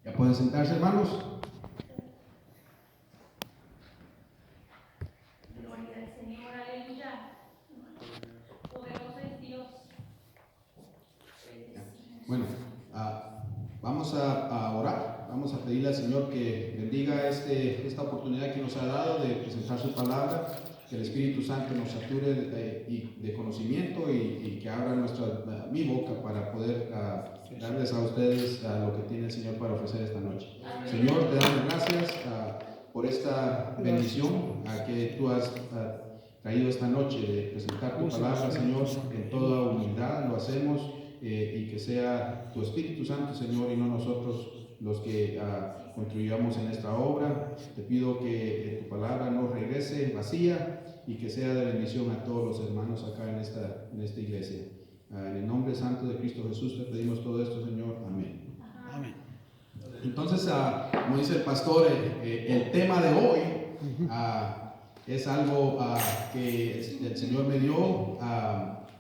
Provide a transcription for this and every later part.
¿Ya pueden sentarse, hermanos? Gloria al Señor, aleluya. Poderoso es Dios. Bueno, vamos a orar. Vamos a pedirle al Señor que bendiga esta oportunidad que nos ha dado de presentar su palabra, que el Espíritu Santo nos sature de conocimiento y que abra mi boca para poder darles a ustedes lo que tiene el Señor para ofrecer esta noche. Amén. Señor, te damos gracias por esta bendición que tú has traído esta noche de presentar tu palabra, Señor, en toda humildad lo hacemos. Y que sea tu Espíritu Santo, Señor, y no nosotros los que contribuyamos en esta obra. Te pido que tu palabra no regrese vacía y que sea de bendición a todos los hermanos acá en esta iglesia. En el nombre santo de Cristo Jesús te pedimos todo esto, Señor. Amén. Amén. Entonces, como dice el pastor, el tema de hoy es algo que el Señor me dio.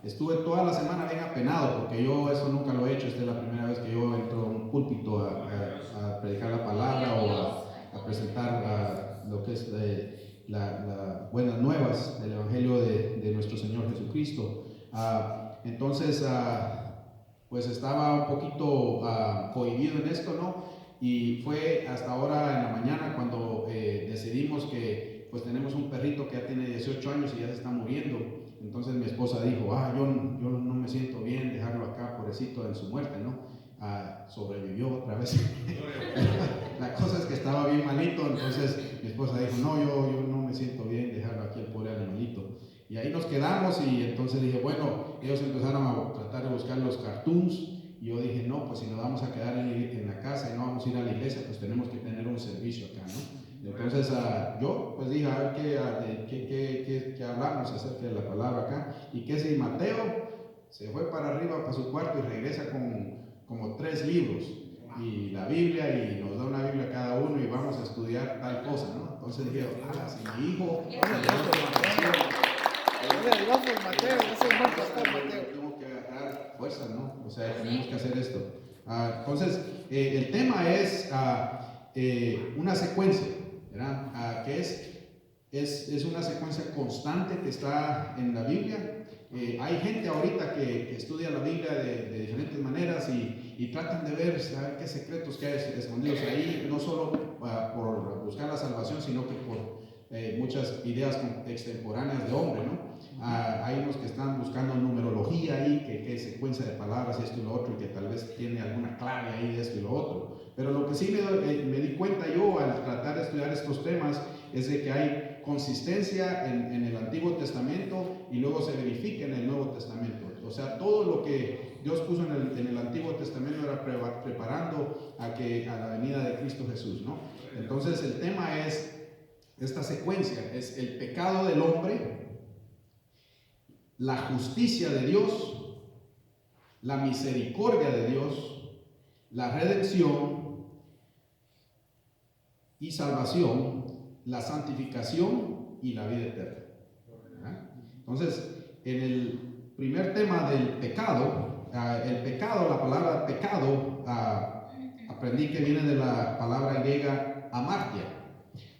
Estuve toda la semana bien apenado porque yo eso nunca lo he hecho. Esta es la primera vez que yo entro a un púlpito a predicar la palabra o a presentar lo que es las buenas nuevas del Evangelio de nuestro Señor Jesucristo. Entonces, pues estaba un poquito cohibido en esto, ¿no? Y fue hasta ahora en la mañana cuando decidimos que pues tenemos un perrito que ya tiene 18 años y ya se está muriendo. Entonces mi esposa dijo, yo no me siento bien dejarlo acá, pobrecito, en su muerte, ¿no? Sobrevivió otra vez. La cosa es que estaba bien malito, entonces mi esposa dijo, no, yo no me siento bien dejarlo aquí, el pobre animalito. Y ahí nos quedamos y entonces dije, bueno, ellos empezaron a tratar de buscar los cartoons. Y yo dije, no, pues si nos vamos a quedar en la casa y no vamos a ir a la iglesia, pues tenemos que tener un servicio acá, ¿no? Entonces yo pues dije, a ver qué hablamos acerca de la palabra acá. Y que si Mateo se fue para arriba, para su cuarto y regresa con como 3 libros y la Biblia, y nos da una Biblia a cada uno y vamos a estudiar tal cosa, ¿no? Entonces dije, si mi hijo tengo que agarrar fuerzas, ¿no? O sea, tenemos que hacer esto. Entonces, el tema es una secuencia, ¿verdad? Que es una secuencia constante que está en la Biblia. Hay gente ahorita que estudia la Biblia de diferentes maneras y tratan de ver, saber qué secretos que hay escondidos ahí, no solo por buscar la salvación, sino que por muchas ideas extemporáneas de hombre, ¿no? Hay unos que están buscando numerología ahí, que secuencia de palabras, esto y lo otro, y que tal vez tiene alguna clave ahí de esto y lo otro. Pero lo que sí me di cuenta yo al tratar de estudiar estos temas es de que hay consistencia en el Antiguo Testamento y luego se verifica en el Nuevo Testamento. O sea, todo lo que Dios puso en el Antiguo Testamento era preparando a la venida de Cristo Jesús, ¿no? Entonces el tema es esta secuencia, es el pecado del hombre, la justicia de Dios, la misericordia de Dios, la redención y salvación, la santificación y la vida eterna. ¿Verdad? Entonces, en el primer tema del pecado, la palabra pecado, aprendí que viene de la palabra griega amartia.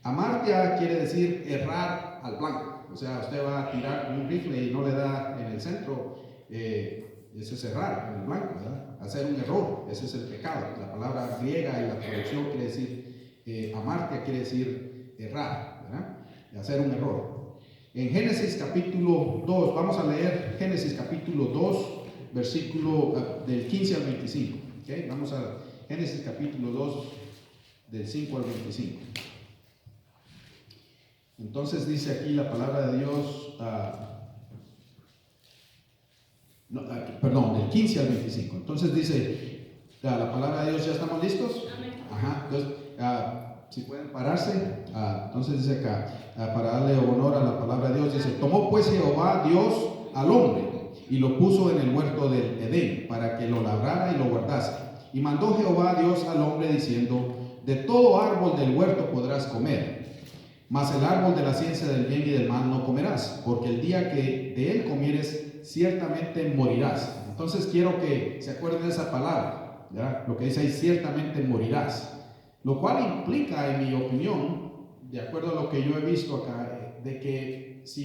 Amartia quiere decir errar al blanco. O sea, usted va a tirar un rifle y no le da en el centro, eso es errar en el blanco, ¿verdad? Hacer un error, ese es el pecado. La palabra griega y la traducción quiere decir, amartia quiere decir errar, ¿verdad? Hacer un error. En Génesis capítulo 2, vamos a leer Génesis capítulo 2, versículo del 15 al 25. ¿Okay? Vamos a Génesis capítulo 2, del 5 al 25. Entonces dice aquí la palabra de Dios, del 15 al 25. Entonces dice la palabra de Dios, ¿ya estamos listos? Amén. Ajá, entonces, si pueden pararse, entonces dice acá, para darle honor a la palabra de Dios, dice, tomó pues Jehová Dios al hombre y lo puso en el huerto del Edén para que lo labrara y lo guardase. Y mandó Jehová Dios al hombre diciendo, de todo árbol del huerto podrás comer, mas el árbol de la ciencia del bien y del mal no comerás, porque el día que de él comieres, ciertamente morirás. Entonces quiero que se acuerden de esa palabra, ¿ya? Lo que dice ahí, ciertamente morirás. Lo cual implica, en mi opinión, de acuerdo a lo que yo he visto acá, de que si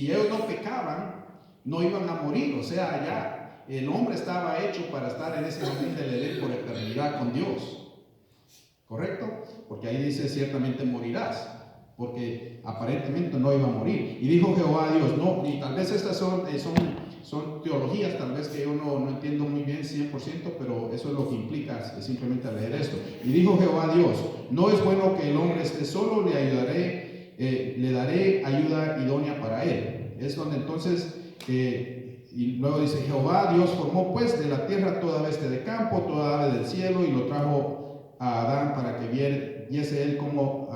ellos no pecaban, no iban a morir. O sea, ya el hombre estaba hecho para estar en ese jardín del Edén por eternidad con Dios. ¿Correcto? Porque ahí dice, ciertamente morirás. Porque aparentemente no iba a morir. Y dijo Jehová a Dios, no, y tal vez estas son teologías, tal vez que yo no entiendo muy bien 100%, pero eso es lo que implica simplemente leer esto. Y dijo Jehová a Dios, no es bueno que el hombre esté solo, le daré ayuda idónea para él. Es donde entonces, y luego dice, Jehová Dios formó pues de la tierra toda bestia de campo, toda ave del cielo, y lo trajo a Adán para que viese él cómo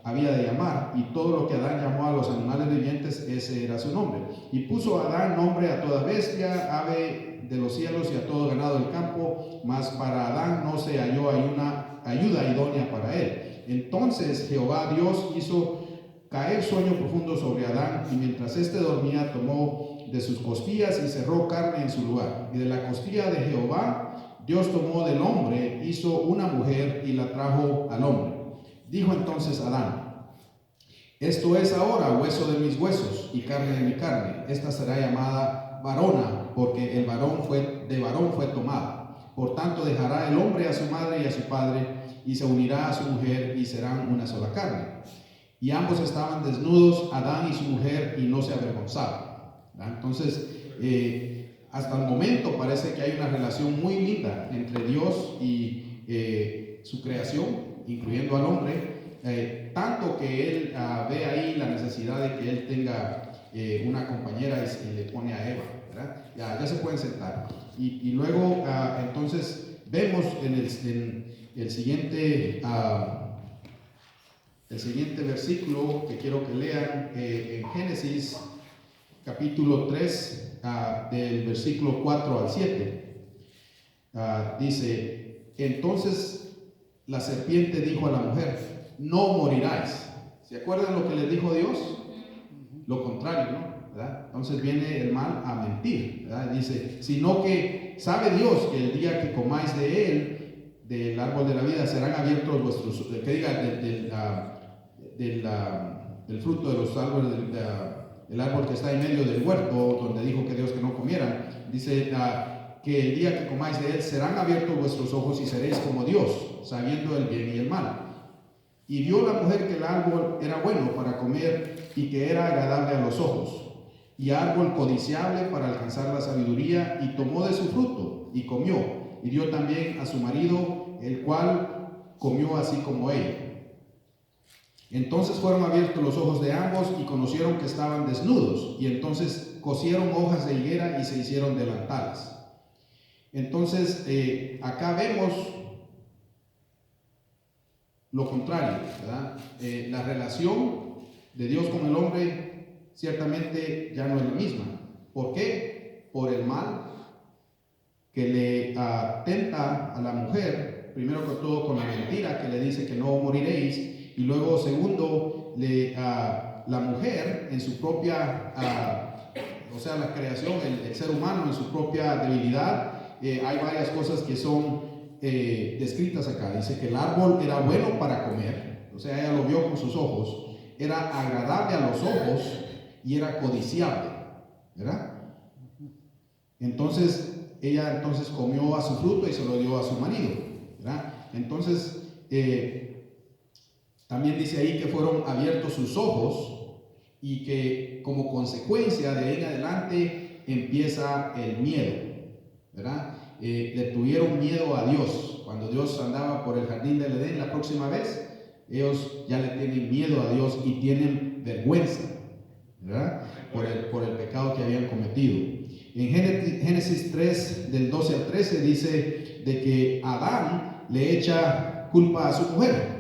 había de llamar, y todo lo que Adán llamó a los animales vivientes, ese era su nombre. Y puso Adán nombre a toda bestia, ave de los cielos y a todo ganado del campo, mas para Adán no se halló ayuda idónea para él. Entonces Jehová Dios hizo caer sueño profundo sobre Adán, y mientras éste dormía, tomó de sus costillas y cerró carne en su lugar. Y de la costilla de Jehová Dios tomó del hombre, hizo una mujer y la trajo al hombre. Dijo entonces Adán, esto es ahora hueso de mis huesos y carne de mi carne. Esta será llamada varona, porque de varón fue tomada. Por tanto dejará el hombre a su madre y a su padre, y se unirá a su mujer, y serán una sola carne. Y ambos estaban desnudos, Adán y su mujer, y no se avergonzaban. Entonces, hasta el momento parece que hay una relación muy linda entre Dios y su creación, incluyendo al hombre, tanto que él ve ahí la necesidad de que él tenga una compañera y le pone a Eva, ¿verdad? Ya se pueden sentar. Y luego, entonces, vemos en el siguiente versículo que quiero que lean, en Génesis capítulo 3, del versículo 4 al 7, dice, entonces la serpiente dijo a la mujer, no moriráis. ¿Se acuerdan lo que les dijo Dios? Lo contrario, ¿no? ¿Verdad? Entonces viene el mal a mentir, ¿verdad? Dice, sino que sabe Dios que el día que comáis de él, del árbol de la vida, serán abiertos vuestros, que diga, del fruto de los árboles, el árbol que está en medio del huerto, donde dijo que Dios que no comieran. Dice, que el día que comáis de él serán abiertos vuestros ojos y seréis como Dios, sabiendo el bien y el mal. Y vio la mujer que el árbol era bueno para comer y que era agradable a los ojos, y árbol codiciable para alcanzar la sabiduría, y tomó de su fruto y comió, y dio también a su marido, el cual comió así como ella. Entonces fueron abiertos los ojos de ambos y conocieron que estaban desnudos, y entonces cosieron hojas de higuera y se hicieron delantales. Entonces, acá vemos lo contrario, ¿verdad? La relación de Dios con el hombre ciertamente ya no es la misma. ¿Por qué? Por el mal que le tenta a la mujer, primero que todo con la mentira que le dice que no moriréis, y luego segundo, la mujer en su propia, o sea, la creación, el ser humano en su propia debilidad. Hay varias cosas que son descritas acá. Dice que el árbol era bueno para comer, o sea, ella lo vio con sus ojos, era agradable a los ojos y era codiciable, ¿verdad? Entonces ella comió a su fruto y se lo dio a su marido, ¿verdad? Entonces también dice ahí que fueron abiertos sus ojos, y que como consecuencia de ahí en adelante empieza el miedo, ¿verdad? Le tuvieron miedo a Dios. Cuando Dios andaba por el jardín del Edén la próxima vez, ellos ya le tienen miedo a Dios y tienen vergüenza, ¿verdad? Por el pecado que habían cometido. En Génesis 3, del 12 al 13, dice de que Adán le echa culpa a su mujer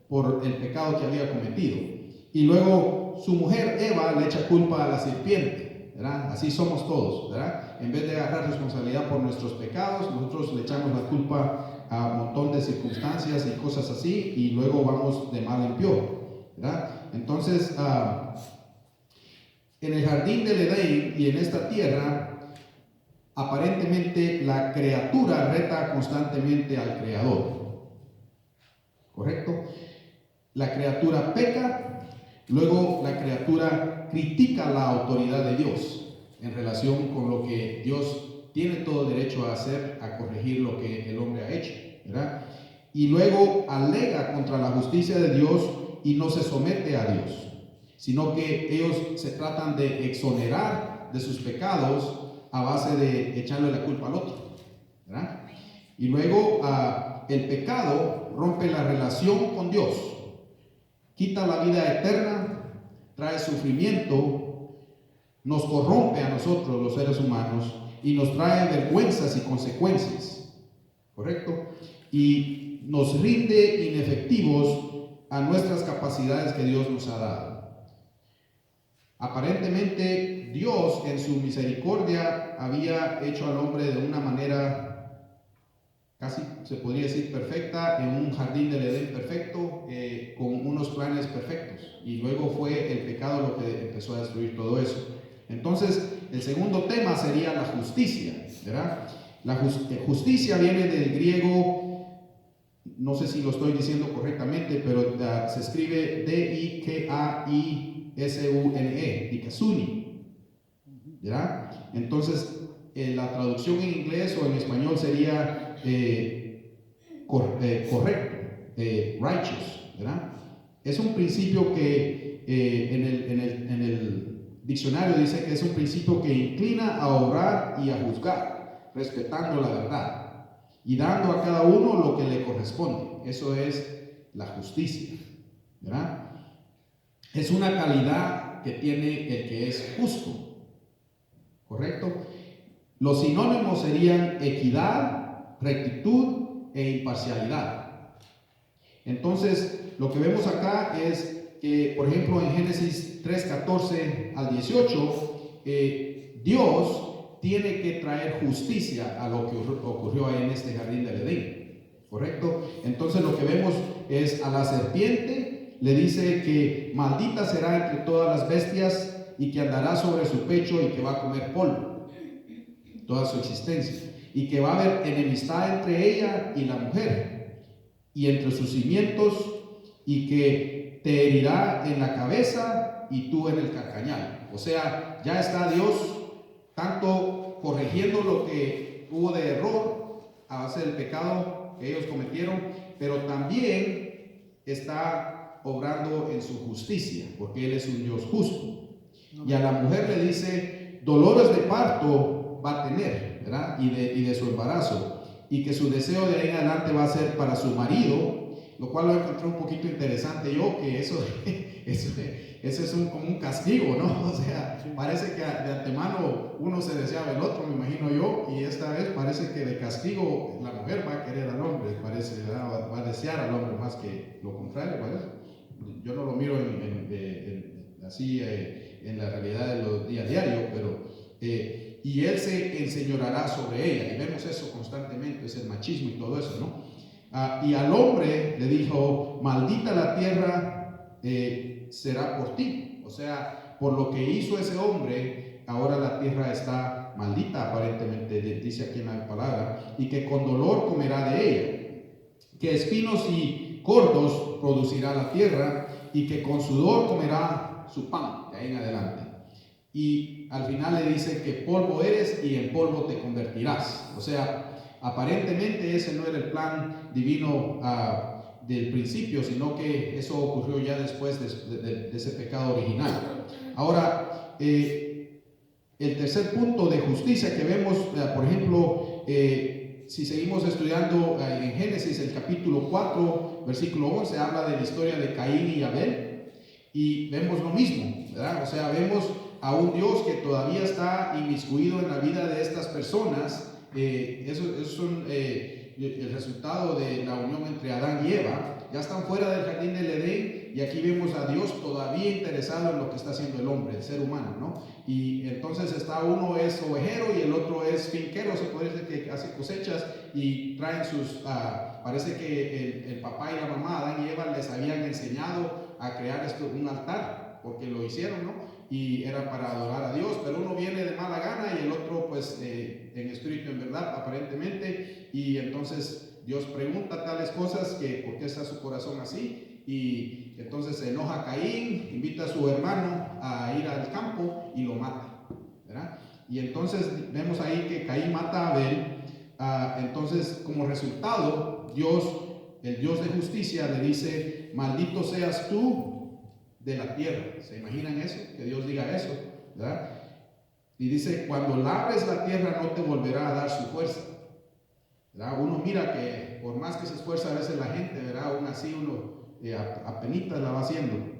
por el pecado que había cometido, y luego su mujer Eva le echa culpa a la serpiente, ¿verdad? Así somos todos, ¿verdad? En vez de agarrar responsabilidad por nuestros pecados, nosotros le echamos la culpa a un montón de circunstancias y cosas así, y luego vamos de mal en peor, ¿verdad? Entonces, en el jardín del Edén y en esta tierra, aparentemente la criatura reta constantemente al Creador. ¿Correcto? La criatura peca, luego la criatura critica la autoridad de Dios en relación con lo que Dios tiene todo derecho a hacer, a corregir lo que el hombre ha hecho, ¿verdad? Y luego alega contra la justicia de Dios y no se somete a Dios, sino que ellos se tratan de exonerar de sus pecados a base de echarle la culpa al otro, ¿verdad? Y luego el pecado rompe la relación con Dios, quita la vida eterna, trae sufrimiento, nos corrompe a nosotros los seres humanos y nos trae vergüenzas y consecuencias, ¿correcto? Y nos rinde inefectivos a nuestras capacidades que Dios nos ha dado. Aparentemente Dios en su misericordia había hecho al hombre de una manera casi se podría decir perfecta, en un jardín del Edén perfecto, con unos planes perfectos, y luego fue el pecado lo que empezó a destruir todo eso. Entonces el segundo tema sería la justicia, ¿verdad? La justicia viene del griego, no sé si lo estoy diciendo correctamente, pero se escribe D-I-K-A-I-S-U-N-E, Dikasuni, ¿verdad? Entonces la traducción en inglés o en español sería correcto, righteous, ¿verdad? Es un principio que en el diccionario dice que es un principio que inclina a obrar y a juzgar, respetando la verdad y dando a cada uno lo que le corresponde. Eso es la justicia, ¿verdad? Es una calidad que tiene el que es justo, ¿correcto? Los sinónimos serían equidad, rectitud e imparcialidad. Entonces, lo que vemos acá es que, por ejemplo, en Génesis 3:14 al 18, Dios tiene que traer justicia a lo que ocurrió ahí en este jardín del Edén, ¿correcto? Entonces, lo que vemos es a la serpiente, le dice que maldita será entre todas las bestias y que andará sobre su pecho y que va a comer polvo toda su existencia, y que va a haber enemistad entre ella y la mujer, y entre sus cimientos, y que te herirá en la cabeza y tú en el carcañal. O sea, ya está Dios tanto corrigiendo lo que hubo de error a base del pecado que ellos cometieron, pero también está obrando en su justicia, porque Él es un Dios justo. Y a la mujer le dice, dolores de parto va a tener, ¿verdad? Y de su embarazo, y que su deseo de ahí en adelante va a ser para su marido, lo cual lo encontré un poquito interesante yo, que eso es como un castigo, ¿no? O sea, parece que de antemano uno se deseaba el otro, me imagino yo, y esta vez parece que de castigo la mujer va a querer al hombre, parece, ¿verdad? Va a desear al hombre más que lo contrario, parece. Yo no lo miro así en la realidad de los día a diario, pero y Él se enseñoreará sobre ella, y vemos eso constantemente, es el machismo y todo eso, ¿no? Y al hombre le dijo, maldita la tierra será por ti, o sea, por lo que hizo ese hombre, ahora la tierra está maldita, aparentemente, dice aquí en la palabra, y que con dolor comerá de ella, que espinos y cordos producirá la tierra, y que con sudor comerá su pan, de ahí en adelante. Y al final le dice que polvo eres y en polvo te convertirás. O sea, aparentemente ese no era el plan divino del principio, sino que eso ocurrió ya después de ese pecado original. Ahora, el tercer punto de justicia que vemos, por ejemplo, si seguimos estudiando en Génesis, el capítulo 4, versículo 11, habla de la historia de Caín y Abel, y vemos lo mismo, ¿verdad? O sea, vemos a un Dios que todavía está inmiscuido en la vida de estas personas. Eso es el resultado de la unión entre Adán y Eva. Ya están fuera del jardín del Edén, y aquí vemos a Dios todavía interesado en lo que está haciendo el hombre, el ser humano, ¿no? Y entonces uno es ovejero y el otro es finquero, se puede decir, que hace cosechas y traen parece que el papá y la mamá, Adán y Eva, les habían enseñado a crear un altar, porque lo hicieron, ¿no? y era para adorar a Dios, pero uno viene de mala gana y el otro pues en espíritu, en verdad, aparentemente, y entonces Dios pregunta tales cosas, que por qué está su corazón así, y entonces se enoja Caín, invita a su hermano a ir al campo y lo mata, ¿verdad? Y entonces vemos ahí que Caín mata a Abel. Entonces, como resultado, Dios, el Dios de justicia, le dice: maldito seas tú de la tierra. ¿Se imaginan eso? Que Dios diga eso, ¿verdad? Y dice: cuando labres la tierra no te volverá a dar su fuerza, ¿verdad? Uno mira que por más que se esfuerza a veces la gente, ¿verdad? Aún así uno apenitas la va haciendo.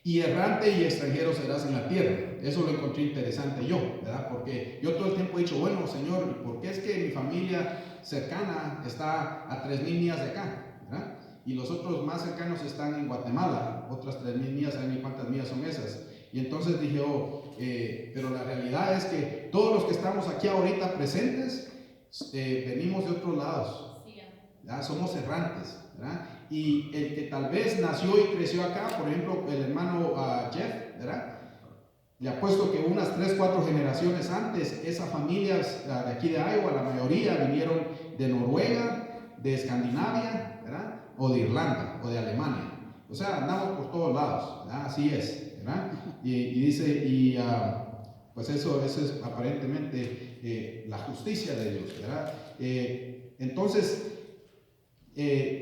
Y errante y extranjero serás en la tierra. Eso lo encontré interesante yo, ¿verdad? Porque yo todo el tiempo he dicho: bueno, Señor, ¿por qué es que mi familia cercana está a 3,000 millas de acá, ¿verdad? Y los otros más cercanos están en Guatemala, otras 3,000 millas, ¿saben ni cuántas millas son esas? Y entonces dije: pero la realidad es que todos los que estamos aquí ahorita presentes, venimos de otros lados, ¿verdad? Somos errantes, ¿verdad? Y el que tal vez nació y creció acá, por ejemplo, el hermano Jeff, ¿verdad? Le apuesto que unas 3, 4 generaciones antes, esas familias de aquí de Iowa, la mayoría vinieron de Noruega, de Escandinavia, ¿verdad? O de Irlanda, o de Alemania. O sea, andamos por todos lados, ¿verdad? Así es, ¿verdad? Y dice, pues eso es aparentemente la justicia de Dios, ¿verdad? Entonces,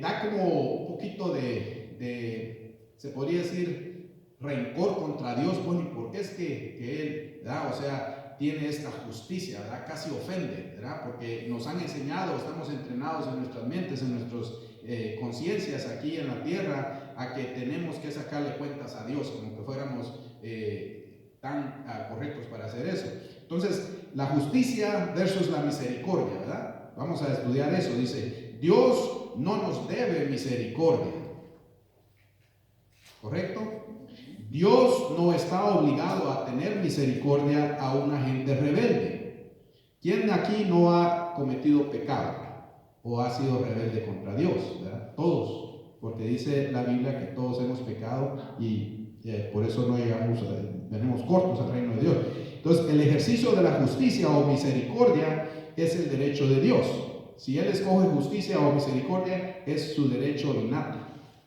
da como un poquito se podría decir, rencor contra Dios. Bueno, ¿y por qué es que Él, ¿verdad? O sea, tiene esta justicia, ¿verdad? Casi ofende, ¿verdad? Porque nos han enseñado, estamos entrenados en nuestras mentes, en nuestras conciencias aquí en la tierra, a que tenemos que sacarle cuentas a Dios, como que fuéramos tan correctos para hacer eso. Entonces, la justicia versus la misericordia, ¿verdad? Vamos a estudiar eso. Dice: Dios no nos debe misericordia, ¿correcto? Dios no está obligado a tener misericordia a una gente rebelde. ¿Quién de aquí no ha cometido pecado o ha sido rebelde contra Dios? ¿Verdad? Todos, porque dice la Biblia que todos hemos pecado y por eso no venimos cortos al reino de Dios. Entonces, el ejercicio de la justicia o misericordia es el derecho de Dios. Si Él escoge justicia o misericordia, es su derecho innato,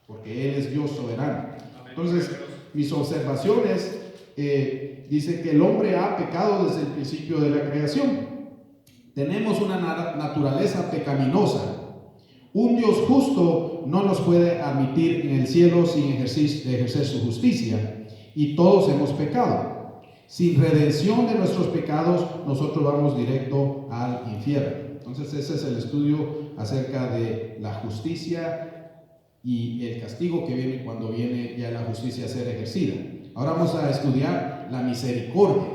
porque Él es Dios soberano. Entonces, mis observaciones, dice que el hombre ha pecado desde el principio de la creación. Tenemos una naturaleza pecaminosa. Un Dios justo no nos puede admitir en el cielo sin ejercer su justicia, y todos hemos pecado. Sin redención de nuestros pecados, nosotros vamos directo al infierno. Entonces, ese es el estudio acerca de la justicia y el castigo que viene cuando viene ya la justicia a ser ejercida. Ahora vamos a estudiar la misericordia,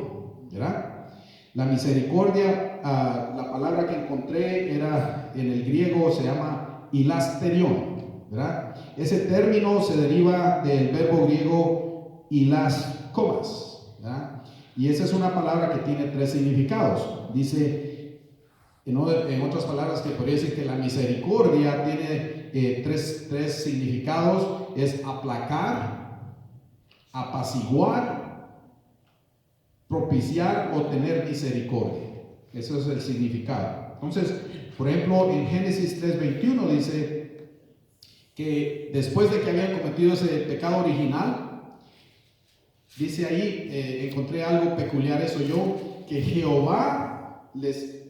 ¿verdad? La misericordia, la palabra que encontré era en el griego, se llama hilasterión, ¿verdad? Ese término se deriva del verbo griego hilaskomas, ¿verdad? Y esa es una palabra que tiene 3 significados. Dice, en otras palabras, que podría decir que la misericordia tiene tres significados: es aplacar, apaciguar, propiciar o tener misericordia. Ese es el significado. Entonces, por ejemplo, en Génesis 3:21 dice que después de que habían cometido ese pecado original, dice ahí, encontré algo peculiar eso yo, que Jehová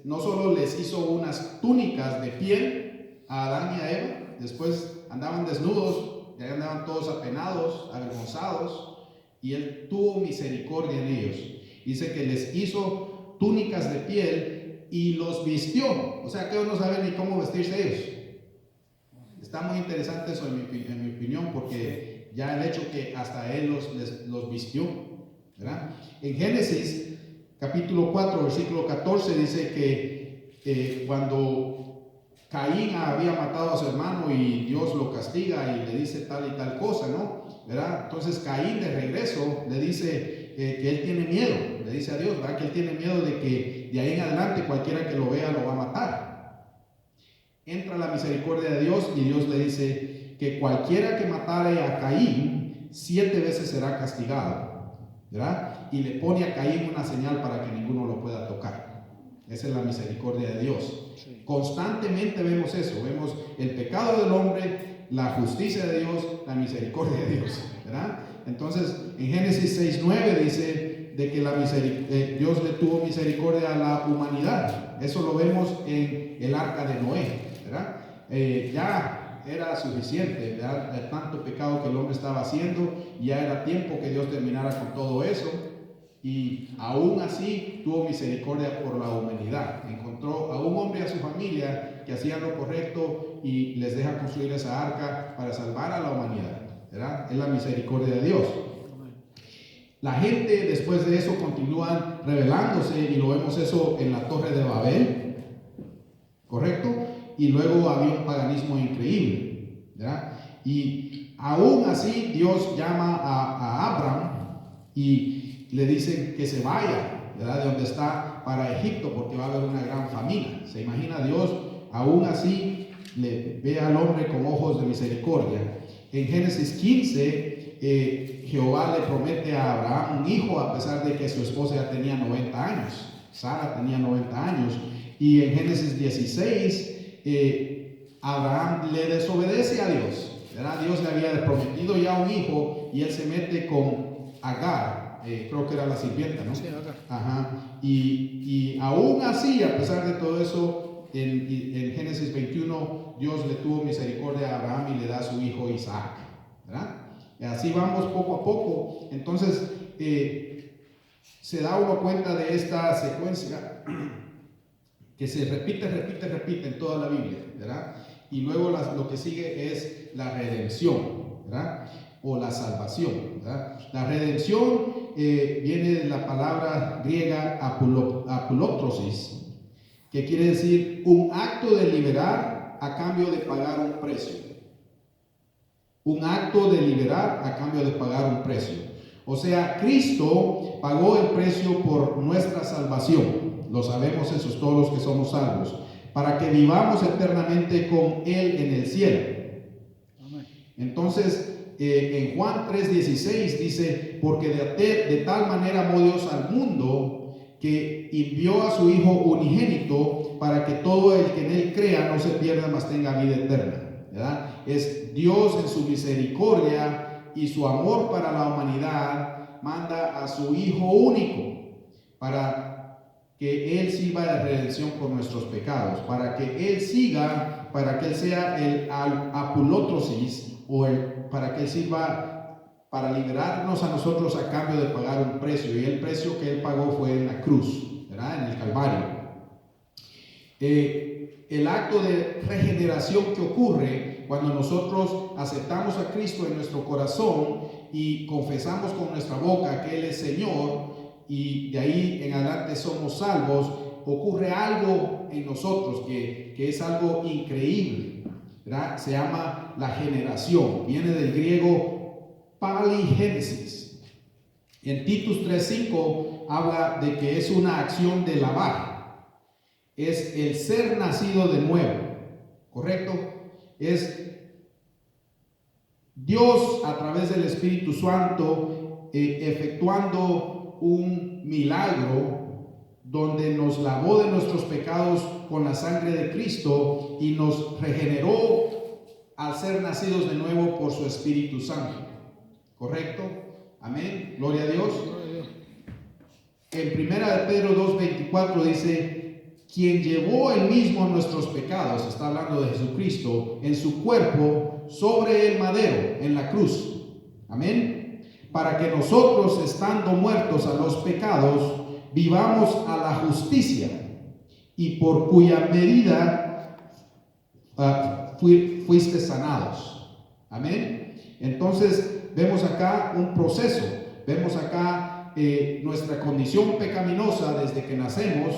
no solo les hizo unas túnicas de piel a Adán y a Eva, después andaban desnudos, ya andaban todos apenados, avergonzados, y Él tuvo misericordia en ellos. Dice que les hizo túnicas de piel y los vistió. O sea que ellos no saben ni cómo vestirse ellos. Está muy interesante eso en mi opinión, porque ya el hecho que hasta Él los vistió, ¿verdad? En Génesis capítulo 4 versículo 14 dice que cuando Caín había matado a su hermano y Dios lo castiga y le dice tal y tal cosa, ¿no? ¿Verdad? Entonces Caín de regreso le dice que él tiene miedo, le dice a Dios, ¿verdad? Que él tiene miedo de que de ahí en adelante cualquiera que lo vea lo va a matar. Entra la misericordia de Dios y Dios le dice que cualquiera que matare a Caín 7 veces será castigado. ¿verdad? Y le pone a Caín una señal para que ninguno lo pueda tocar. Esa es la misericordia de Dios. Sí. Constantemente vemos eso, vemos el pecado del hombre, la justicia de Dios, la misericordia de Dios, ¿verdad? Entonces, en Génesis 6:9 dice de que Dios le tuvo misericordia a la humanidad. Eso lo vemos en el arca de Noé, ¿verdad? Ya era suficiente, ¿verdad? De tanto pecado que el hombre estaba haciendo, ya era tiempo que Dios terminara con todo eso. Y aún así tuvo misericordia por la humanidad. Encontró a un hombre y a su familia que hacían lo correcto y les deja construir esa arca para salvar a la humanidad, ¿verdad? Es la misericordia de Dios. La gente después de eso continúan rebelándose y lo vemos eso en la Torre de Babel, ¿correcto? Y luego había un paganismo increíble, ¿verdad? Y aún así Dios llama a Abraham y le dicen que se vaya, ¿verdad? De donde está para Egipto, porque va a haber una gran famina. Se imagina Dios, aún así le ve al hombre con ojos de misericordia. En Génesis 15, Jehová le promete a Abraham un hijo, a pesar de que su esposa ya tenía 90 años. Sara tenía 90 años. Y en Génesis 16, Abraham le desobedece a Dios, ¿verdad? Dios le había prometido ya un hijo y él se mete con Agar. Creo que era la sirvienta, ¿no? Sí, acá. Ajá. Y aún así, a pesar de todo eso, en Génesis 21, Dios le tuvo misericordia a Abraham y le da a su hijo Isaac, ¿verdad? Y así vamos poco a poco. Entonces, se da uno cuenta de esta secuencia que se repite en toda la Biblia, ¿verdad? Y luego lo que sigue es la redención, ¿verdad? O la salvación, ¿verdad? La redención viene de la palabra griega apoloptrosis, que quiere decir un acto de liberar a cambio de pagar un precio. Un acto de liberar a cambio de pagar un precio. O sea, Cristo pagó el precio por nuestra salvación. Lo sabemos esos todos los que somos salvos, para que vivamos eternamente con Él en el cielo. Amén. Entonces, en Juan 3:16 dice, porque de tal manera amó Dios al mundo, que envió a su Hijo unigénito, para que todo el que en Él crea no se pierda, mas tenga vida eterna, ¿verdad? Es Dios en su misericordia y su amor para la humanidad, manda a su Hijo único, para que Él sirva de redención por nuestros pecados, para que Él sea el apoloptrosis, para que Él sirva para liberarnos a nosotros a cambio de pagar un precio, y el precio que Él pagó fue en la cruz, ¿verdad? En el Calvario. El acto de regeneración que ocurre cuando nosotros aceptamos a Cristo en nuestro corazón y confesamos con nuestra boca que Él es Señor, y de ahí en adelante somos salvos, ocurre algo en nosotros que es algo increíble, ¿verdad? Se llama la generación, viene del griego paligénesis. En Titus 3:5 habla de que es una acción de lavar, es el ser nacido de nuevo, ¿correcto? Es Dios a través del Espíritu Santo efectuando un milagro donde nos lavó de nuestros pecados con la sangre de Cristo y nos regeneró al ser nacidos de nuevo por su Espíritu Santo. ¿Correcto? Amén. Gloria a Dios. En 1 Pedro 2:24 dice, quien llevó él mismo nuestros pecados, está hablando de Jesucristo, en su cuerpo sobre el madero, en la cruz. Amén. Para que nosotros, estando muertos a los pecados, vivamos a la justicia, y por cuya medida fuiste sanados. Amén. Entonces vemos acá un proceso, vemos acá nuestra condición pecaminosa desde que nacemos,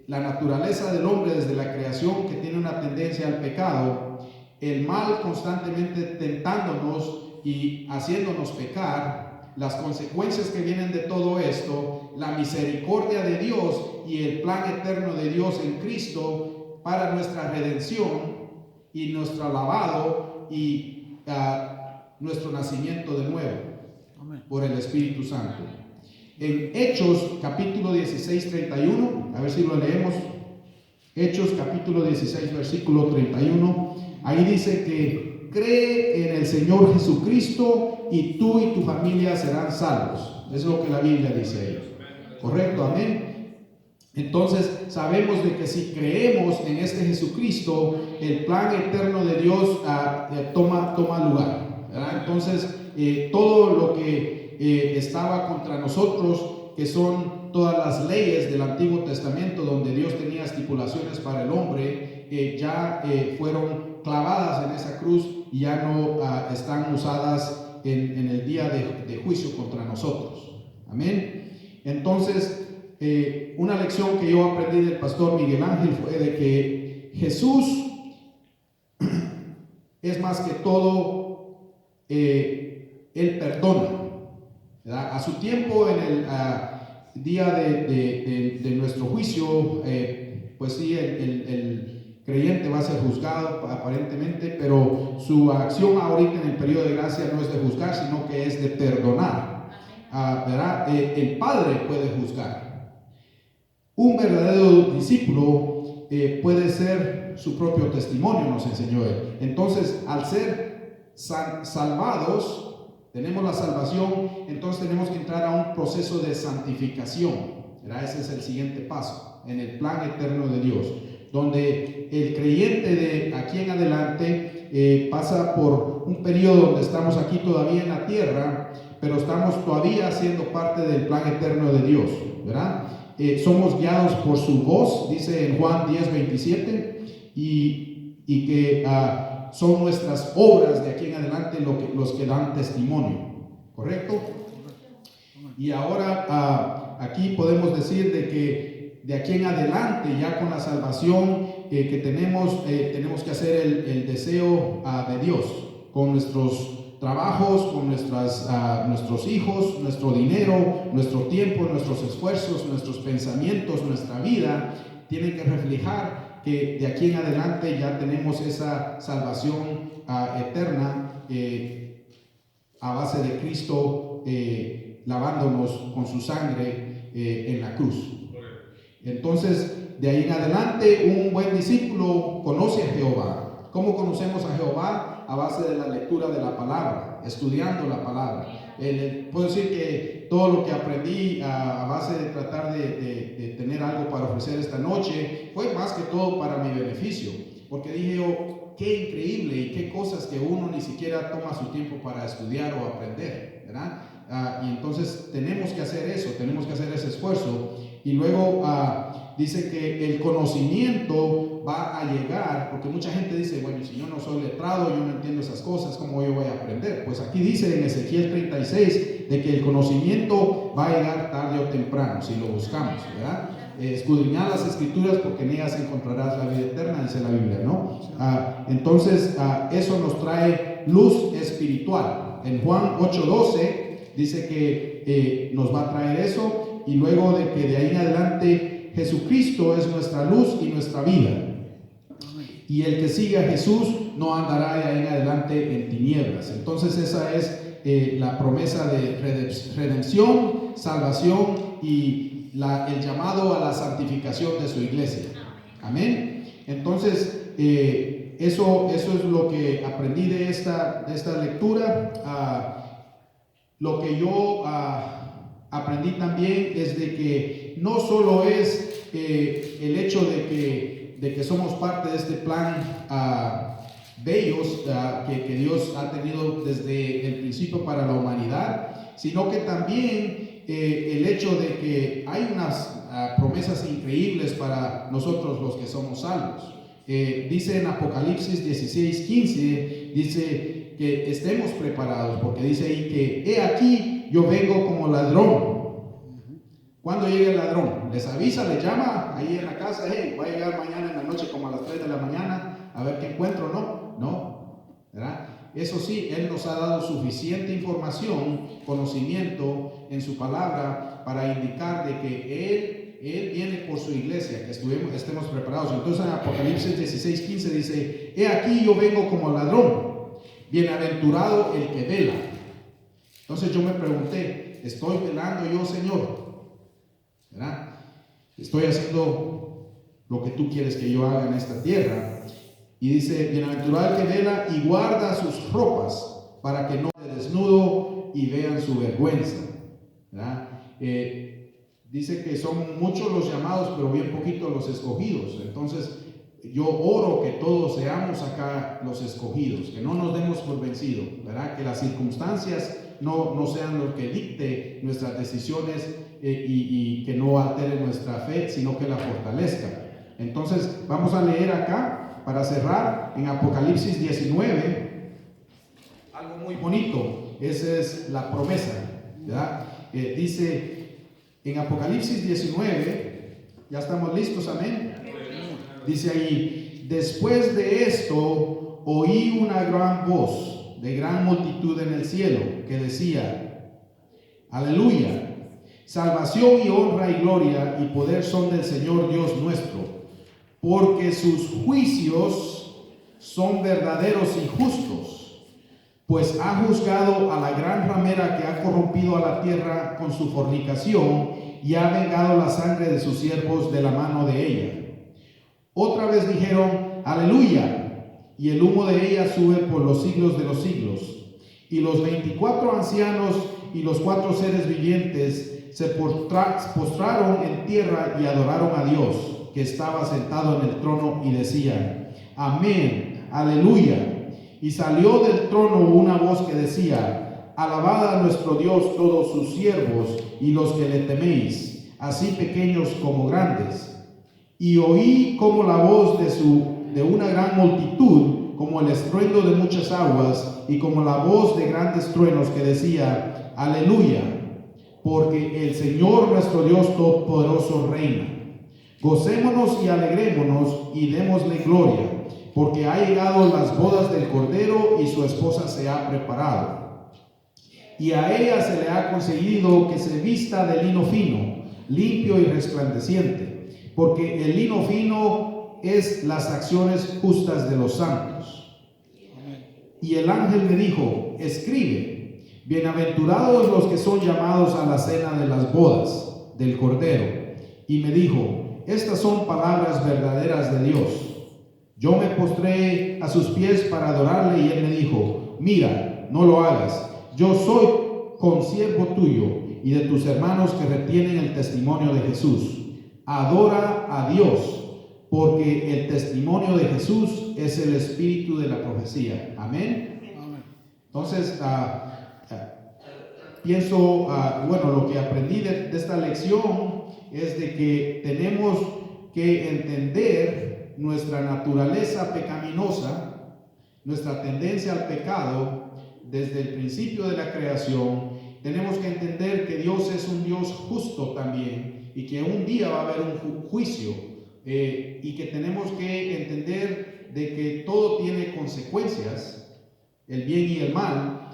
la naturaleza del hombre desde la creación, que tiene una tendencia al pecado, el mal constantemente tentándonos y haciéndonos pecar, las consecuencias que vienen de todo esto, la misericordia de Dios y el plan eterno de Dios en Cristo para nuestra redención y nuestro lavado y nuestro nacimiento de nuevo. por el Espíritu Santo. En Hechos capítulo 16, 31, a ver si lo leemos. Hechos capítulo 16, versículo 31, ahí dice que cree en el Señor Jesucristo y tú y tu familia serán salvos. Es lo que la Biblia dice ahí. ¿Correcto? Amén. Entonces sabemos de que si creemos en este Jesucristo, el plan eterno de Dios toma lugar, ¿verdad? Entonces todo lo que estaba contra nosotros, que son todas las leyes del Antiguo Testamento donde Dios tenía estipulaciones para el hombre, ya fueron clavadas en esa cruz y ya no están usadas en el día de juicio contra nosotros. Amén. Entonces una lección que yo aprendí del pastor Miguel Ángel fue de que Jesús es más que todo, Él perdona, ¿verdad? A su tiempo, en el día de nuestro juicio, pues sí, el creyente va a ser juzgado aparentemente, pero su acción ahorita en el periodo de gracia no es de juzgar, sino que es de perdonar, ¿verdad? El Padre puede juzgar. Un verdadero discípulo puede ser su propio testimonio, nos enseñó él. Entonces, al ser salvados, tenemos la salvación, entonces tenemos que entrar a un proceso de santificación, ¿verdad? Ese es el siguiente paso en el plan eterno de Dios, donde el creyente de aquí en adelante pasa por un periodo donde estamos aquí todavía en la tierra, pero estamos todavía siendo parte del plan eterno de Dios, ¿verdad? Somos guiados por su voz, dice en Juan 10:27, y que son nuestras obras de aquí en adelante los que dan testimonio, ¿correcto? Y ahora aquí podemos decir de que de aquí en adelante, ya con la salvación que tenemos que hacer el deseo de Dios, con nuestros trabajos, con nuestros hijos, nuestro dinero, nuestro tiempo, nuestros esfuerzos, nuestros pensamientos, nuestra vida, tienen que reflejar que de aquí en adelante ya tenemos esa salvación eterna a base de Cristo lavándonos con su sangre en la cruz. Entonces, de ahí en adelante, un buen discípulo conoce a Jehová. ¿Cómo conocemos a Jehová? A base de la lectura de la palabra, estudiando la palabra. Puedo decir que todo lo que aprendí a base de tratar de tener algo para ofrecer esta noche fue más que todo para mi beneficio, porque dije yo, qué increíble y qué cosas que uno ni siquiera toma su tiempo para estudiar o aprender, ¿verdad? Y entonces tenemos que hacer eso, tenemos que hacer ese esfuerzo. Y luego dice que el conocimiento va a llegar, porque mucha gente dice, bueno, si yo no soy letrado, yo no entiendo esas cosas, ¿cómo yo voy a aprender? Pues aquí dice en Ezequiel 36 de que el conocimiento va a llegar tarde o temprano, si lo buscamos, ¿verdad? Escudriñad las escrituras porque en ellas encontrarás la vida eterna, dice la Biblia, ¿no? Entonces eso nos trae luz espiritual. En Juan 8:12 dice que nos va a traer eso. Y luego de que de ahí en adelante Jesucristo es nuestra luz y nuestra vida. Y el que sigue a Jesús no andará de ahí en adelante en tinieblas. Entonces esa es la promesa de redención, salvación y el llamado a la santificación de su iglesia. Amén. Entonces eso es lo que aprendí de esta lectura. Lo que yo aprendí también es de que no solo es el hecho de que somos parte de este plan bellos que Dios ha tenido desde el principio para la humanidad, sino que también el hecho de que hay unas promesas increíbles para nosotros los que somos salvos. Dice en Apocalipsis 16:15, dice que estemos preparados, porque dice ahí que he aquí yo vengo como ladrón. Cuando llega el ladrón, les avisa, les llama ahí en la casa, hey, va a llegar mañana en la noche como a las 3 de la mañana a ver qué encuentro. No, ¿verdad? Eso sí, Él nos ha dado suficiente información, conocimiento en su palabra para indicar de que Él viene por su iglesia, que estemos preparados. Entonces en Apocalipsis 16:15 dice, he aquí yo vengo como ladrón, bienaventurado el que vela. Entonces yo me pregunté, ¿estoy velando yo, Señor? ¿Verdad? Estoy haciendo lo que tú quieres que yo haga en esta tierra. Y dice, bienaventurado el que vela y guarda sus ropas para que no quede desnudo y vean su vergüenza. ¿Verdad? Dice que son muchos los llamados, pero bien poquitos los escogidos. Entonces, yo oro que todos seamos acá los escogidos, que no nos demos por vencidos, ¿verdad? Que las circunstancias no sean lo que dicte nuestras decisiones y que no altere nuestra fe, sino que la fortalezca. Entonces, vamos a leer acá, para cerrar, en Apocalipsis 19, algo muy bonito. Esa es la promesa, ¿verdad? Dice en Apocalipsis 19, ya estamos listos, amén. Dice ahí, después de esto oí una gran voz de gran multitud en el cielo que decía, aleluya, salvación y honra y gloria y poder son del Señor Dios nuestro, porque sus juicios son verdaderos y justos, pues ha juzgado a la gran ramera que ha corrompido a la tierra con su fornicación y ha vengado la sangre de sus siervos de la mano de ella. Otra vez dijeron, aleluya, y el humo de ella sube por los siglos de los siglos. Y los 24 ancianos y los 4 seres vivientes se postraron en tierra y adoraron a Dios, que estaba sentado en el trono, y decían, amén, aleluya. Y salió del trono una voz que decía, alabad a nuestro Dios todos sus siervos y los que le teméis, así pequeños como grandes. Y oí como la voz de una gran multitud, como el estruendo de muchas aguas, y como la voz de grandes truenos que decía, aleluya, porque el Señor nuestro Dios Todopoderoso reina. Gocémonos y alegrémonos y démosle gloria, porque ha llegado las bodas del Cordero y su esposa se ha preparado. Y a ella se le ha concedido que se vista de lino fino, limpio y resplandeciente, porque el lino fino es las acciones justas de los santos. Y el ángel me dijo, escribe, bienaventurados los que son llamados a la cena de las bodas del Cordero. Y me dijo, estas son palabras verdaderas de Dios. Yo me postré a sus pies para adorarle, y él me dijo, mira, no lo hagas, yo soy consiervo tuyo y de tus hermanos que retienen el testimonio de Jesús. Adora a Dios, porque el testimonio de Jesús es el espíritu de la profecía. Amén. Entonces, pienso, bueno, lo que aprendí de esta lección es de que tenemos que entender nuestra naturaleza pecaminosa, nuestra tendencia al pecado desde el principio de la creación. Tenemos que entender que Dios es un Dios justo también y que un día va a haber un juicio, y que tenemos que entender de que todo tiene consecuencias, el bien y el mal,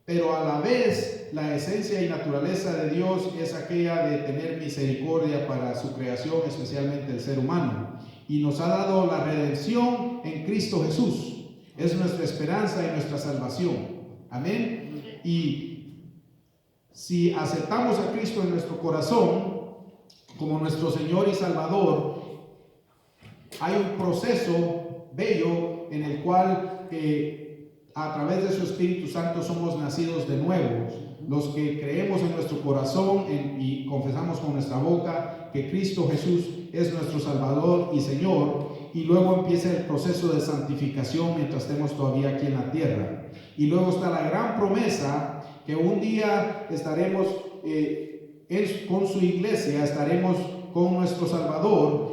pero a la vez la esencia y naturaleza de Dios es aquella de tener misericordia para su creación, especialmente el ser humano, y nos ha dado la redención en Cristo Jesús. Es nuestra esperanza y nuestra salvación. Amén. Y si aceptamos a Cristo en nuestro corazón como nuestro Señor y Salvador, hay un proceso bello en el cual a través de su Espíritu Santo somos nacidos de nuevo. Los que creemos en nuestro corazón y confesamos con nuestra boca que Cristo Jesús es nuestro Salvador y Señor, y luego empieza el proceso de santificación mientras estemos todavía aquí en la tierra. Y luego está la gran promesa que un día estaremos con su iglesia, estaremos con nuestro Salvador,